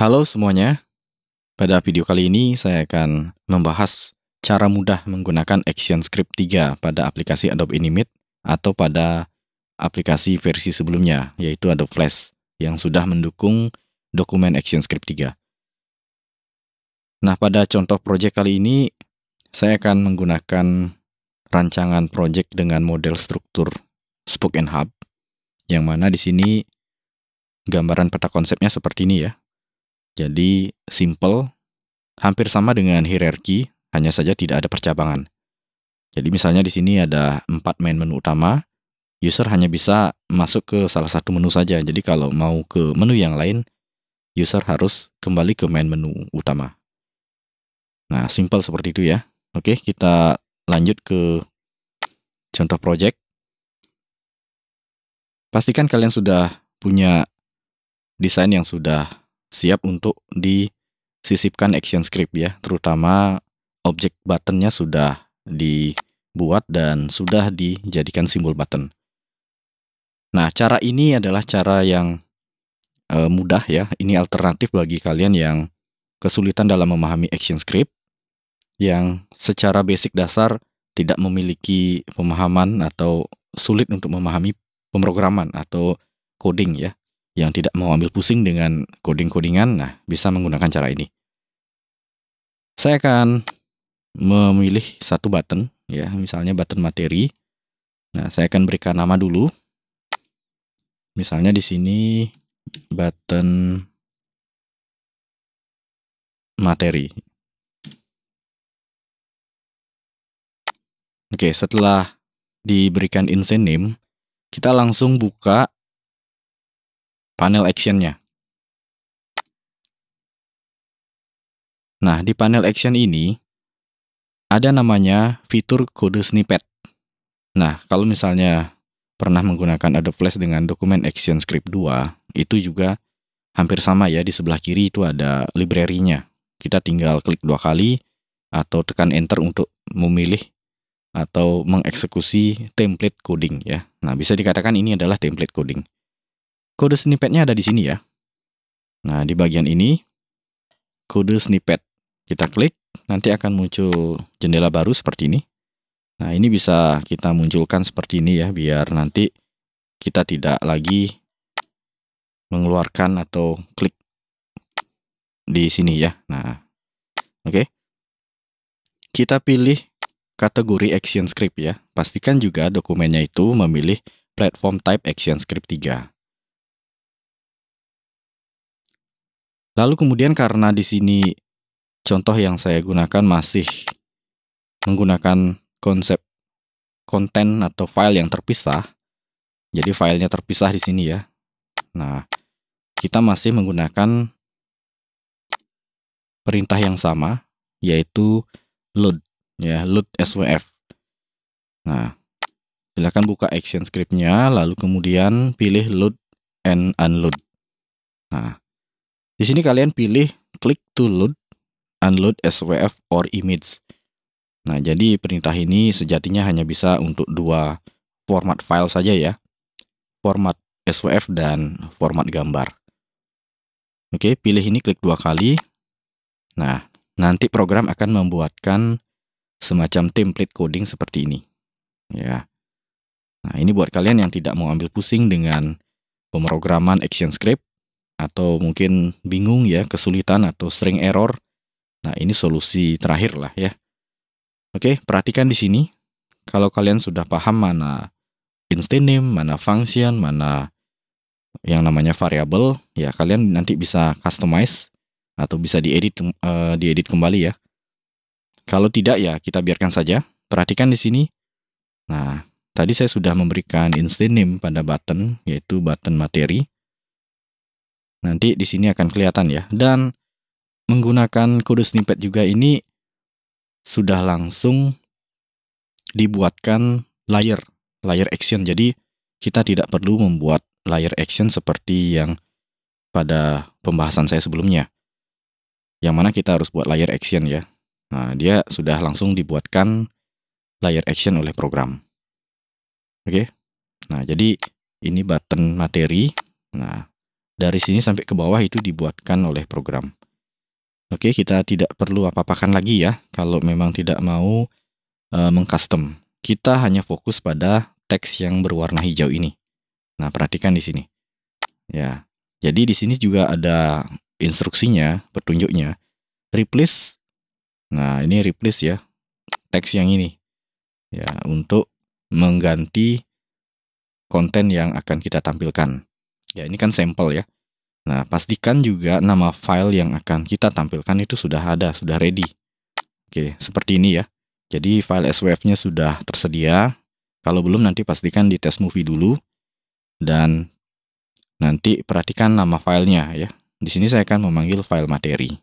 Halo semuanya, pada video kali ini saya akan membahas cara mudah menggunakan ActionScript 3 pada aplikasi Adobe Animate atau pada aplikasi versi sebelumnya, yaitu Adobe Flash, yang sudah mendukung dokumen ActionScript 3. Nah, pada contoh project kali ini, saya akan menggunakan rancangan project dengan model struktur Spoke and Hub, yang mana di sini gambaran peta konsepnya seperti ini ya. Jadi, simple, hampir sama dengan hierarki, hanya saja tidak ada percabangan. Jadi misalnya di sini ada 4 main menu utama, user hanya bisa masuk ke salah satu menu saja. Jadi kalau mau ke menu yang lain, user harus kembali ke main menu utama. Nah, simple seperti itu ya. Oke, kita lanjut ke contoh project. Pastikan kalian sudah punya desain yang sudah siap untuk disisipkan ActionScript ya, terutama objek buttonnya sudah dibuat dan sudah dijadikan simbol button. Nah, cara ini adalah cara yang mudah ya. Ini alternatif bagi kalian yang kesulitan dalam memahami ActionScript, yang secara basic dasar tidak memiliki pemahaman atau sulit untuk memahami pemrograman atau coding ya, yang tidak mau ambil pusing dengan coding-codingan. Nah, bisa menggunakan cara ini. Saya akan memilih satu button ya, misalnya button materi. Nah, saya akan berikan nama dulu. Misalnya di sini button materi. Oke, setelah diberikan instance name, kita langsung buka panel action-nya. Nah, di panel action ini ada namanya fitur kode snippet. Nah, kalau misalnya pernah menggunakan Adobe Flash dengan dokumen ActionScript 2, itu juga hampir sama ya. Di sebelah kiri itu ada library-nya. Kita tinggal klik 2 kali atau tekan enter untuk memilih atau mengeksekusi template coding ya. Nah, bisa dikatakan ini adalah template coding. Kode snippet-nya ada di sini ya. Nah, di bagian ini kode snippet. Kita klik, nanti akan muncul jendela baru seperti ini. Nah, ini bisa kita munculkan seperti ini ya, biar nanti kita tidak lagi mengeluarkan atau klik di sini ya. Nah, oke. Kita pilih kategori ActionScript ya. Pastikan juga dokumennya itu memilih platform type ActionScript 3. Lalu kemudian karena di sini contoh yang saya gunakan masih menggunakan konsep konten atau file yang terpisah. Jadi filenya terpisah di sini ya. Nah, kita masih menggunakan perintah yang sama, yaitu load ya, load SWF. Nah, silakan buka ActionScript-nya, lalu kemudian pilih load and unload. Nah, di sini kalian pilih click to load, unload SWF or image. Nah, jadi perintah ini sejatinya hanya bisa untuk 2 format file saja ya. Format SWF dan format gambar. Oke, pilih ini klik 2 kali. Nah, nanti program akan membuatkan semacam template coding seperti ini. Ya. Nah, ini buat kalian yang tidak mau ambil pusing dengan pemrograman ActionScript atau mungkin bingung ya, kesulitan atau sering error. Nah, ini solusi terakhir lah ya. Oke, perhatikan di sini. Kalau kalian sudah paham mana instance name, mana function, mana yang namanya variable, ya kalian nanti bisa customize atau bisa diedit kembali ya. Kalau tidak ya kita biarkan saja. Perhatikan di sini. Nah, tadi saya sudah memberikan instance name pada button, yaitu button materi. Nanti di sini akan kelihatan ya. Dan menggunakan kode snippet juga ini sudah langsung dibuatkan layer action. Jadi kita tidak perlu membuat layer action seperti yang pada pembahasan saya sebelumnya, yang mana kita harus buat layer action ya. Nah, dia sudah langsung dibuatkan layer action oleh program. Oke. Nah, jadi ini button materi. Nah, Dari sini sampai ke bawah itu dibuatkan oleh program. Oke, kita tidak perlu apa-apakan lagi ya kalau memang tidak mau mengcustom. Kita hanya fokus pada teks yang berwarna hijau ini. Nah, perhatikan di sini. Ya. Jadi di sini juga ada instruksinya, petunjuknya. Replace. Nah, ini replace ya. Teks yang ini. Ya, untuk mengganti konten yang akan kita tampilkan. Ya, ini kan sampel ya. Nah, pastikan juga nama file yang akan kita tampilkan itu sudah ada, sudah ready. Oke, seperti ini ya. Jadi file SWF-nya sudah tersedia. Kalau belum nanti pastikan di test movie dulu. Dan nanti perhatikan nama filenya ya. Di sini saya akan memanggil file materi.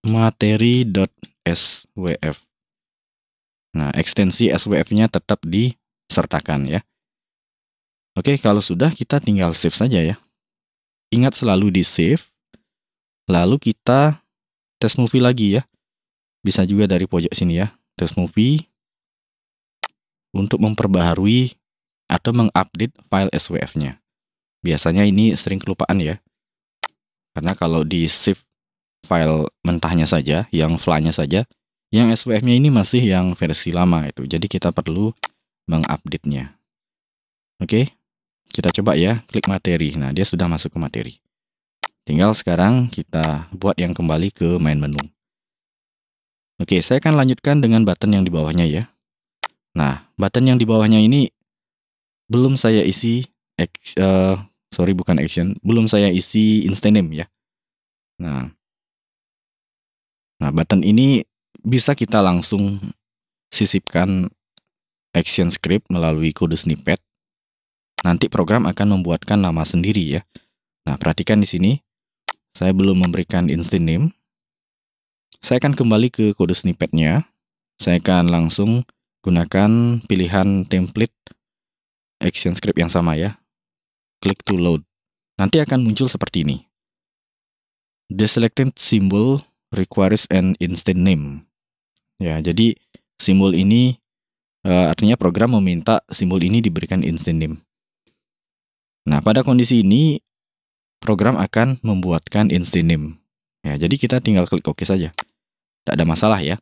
Materi.swf. Nah, ekstensi SWF-nya tetap disertakan ya. Oke, kalau sudah kita tinggal save saja ya. Ingat selalu di save. Lalu kita test movie lagi ya. Bisa juga dari pojok sini ya. Test movie untuk memperbaharui atau mengupdate file SWF-nya. Biasanya ini sering kelupaan ya. Karena kalau di save file mentahnya saja, yang file-nya saja, yang SWF-nya ini masih yang versi lama itu. Jadi kita perlu mengupdate-nya. Oke, kita coba ya, klik materi. Nah, dia sudah masuk ke materi. Tinggal sekarang kita buat yang kembali ke main menu. Oke, saya akan lanjutkan dengan button yang di bawahnya ya. Nah, button yang di bawahnya ini belum saya isi, bukan action, belum saya isi instant name ya. Nah, button ini bisa kita langsung sisipkan action script melalui kode snippet. Nanti program akan membuatkan nama sendiri ya. Nah, perhatikan di sini. Saya belum memberikan instant name. Saya akan kembali ke kode snippetnya. Saya akan langsung gunakan pilihan template action script yang sama ya. Click to load. Nanti akan muncul seperti ini. The selected symbol requires an instant name. Ya, jadi simbol ini artinya program meminta simbol ini diberikan instant name. Nah, pada kondisi ini program akan membuatkan instant name. Ya, jadi kita tinggal klik OK saja. Tidak ada masalah ya.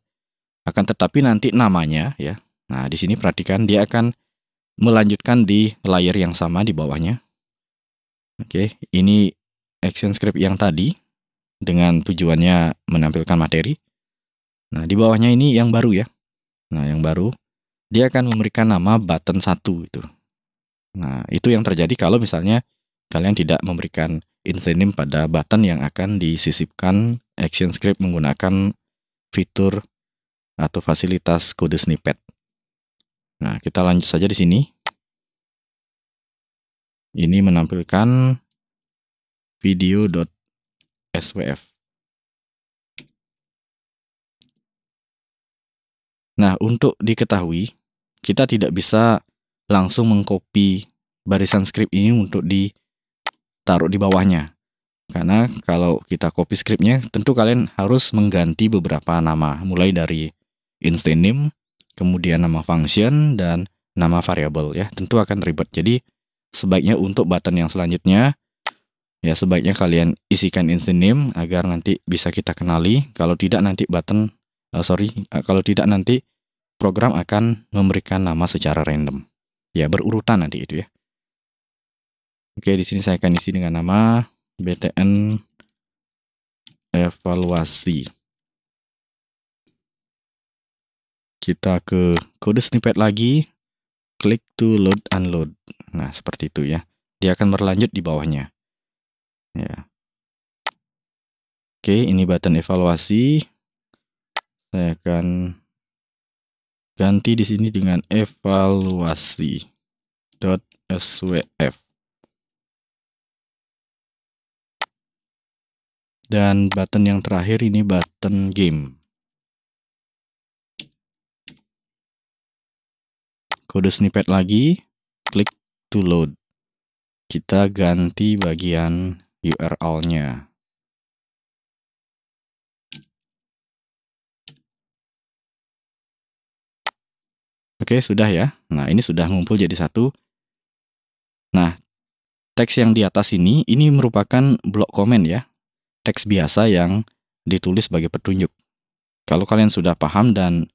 Akan tetapi nanti namanya ya. Nah, di sini perhatikan dia akan melanjutkan di layer yang sama di bawahnya. Oke, ini action script yang tadi dengan tujuannya menampilkan materi. Nah, di bawahnya ini yang baru ya. Nah, yang baru dia akan memberikan nama button 1 itu. Nah, itu yang terjadi kalau misalnya kalian tidak memberikan instant name pada button yang akan disisipkan action script menggunakan fitur atau fasilitas kode snippet. Nah, kita lanjut saja di sini. Ini menampilkan video.swf. Nah, untuk diketahui, kita tidak bisa langsung mengcopy barisan script ini untuk ditaruh di bawahnya. Karena kalau kita copy scriptnya, tentu kalian harus mengganti beberapa nama, mulai dari instant name, kemudian nama function, dan nama variabel ya. Tentu akan ribet. Jadi, sebaiknya untuk button yang selanjutnya, ya sebaiknya kalian isikan instant name agar nanti bisa kita kenali. Kalau tidak nanti kalau tidak nanti program akan memberikan nama secara random. Ya, berurutan nanti itu ya. Oke, di sini saya akan isi dengan nama btn evaluasi. Kita ke kode snippet lagi, klik to load unload. Nah, seperti itu ya. Dia akan berlanjut di bawahnya. Ya. Oke, ini button evaluasi. Saya akan ganti di sini dengan evaluasi.swf. Dan button yang terakhir ini button game. Kode snippet lagi, klik to load. Kita ganti bagian URL-nya. Oke, sudah ya. Nah, ini sudah ngumpul jadi satu. Nah, teks yang di atas ini merupakan blok komen ya. Teks biasa yang ditulis sebagai petunjuk. Kalau kalian sudah paham dan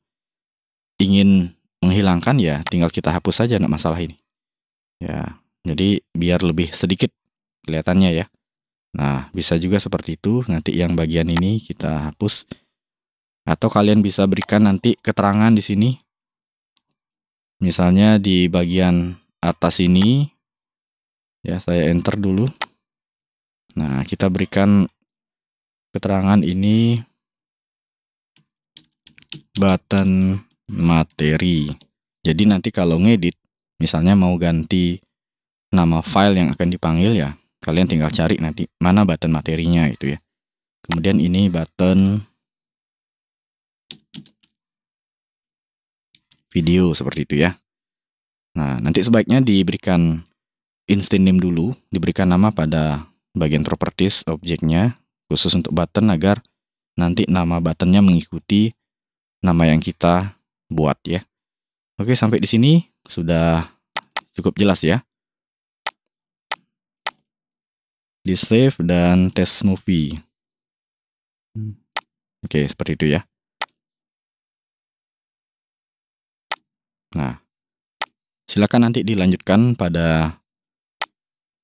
ingin menghilangkan ya tinggal kita hapus saja, nggak masalah ini. Ya, jadi biar lebih sedikit kelihatannya ya. Nah, bisa juga seperti itu. Nanti yang bagian ini kita hapus. Atau kalian bisa berikan nanti keterangan di sini. Misalnya di bagian atas ini, ya saya enter dulu. Nah, kita berikan keterangan ini button materi. Jadi nanti kalau ngedit, misalnya mau ganti nama file yang akan dipanggil ya, kalian tinggal cari nanti mana button materinya itu ya. Kemudian ini button video seperti itu ya. Nah, nanti sebaiknya diberikan instant name dulu, diberikan nama pada bagian properties objeknya, khusus untuk button agar nanti nama buttonnya mengikuti nama yang kita buat ya. Oke, sampai di sini sudah cukup jelas ya. Di save dan test movie. Oke, seperti itu ya. Nah, silakan nanti dilanjutkan pada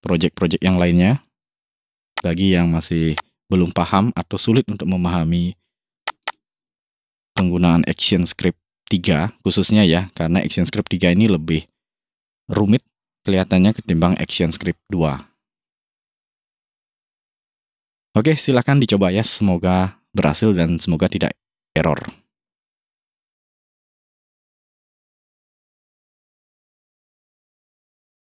project-project yang lainnya. Bagi yang masih belum paham atau sulit untuk memahami penggunaan ActionScript 3 khususnya ya, karena ActionScript 3 ini lebih rumit kelihatannya ketimbang ActionScript 2. Oke, silakan dicoba ya, semoga berhasil dan semoga tidak error.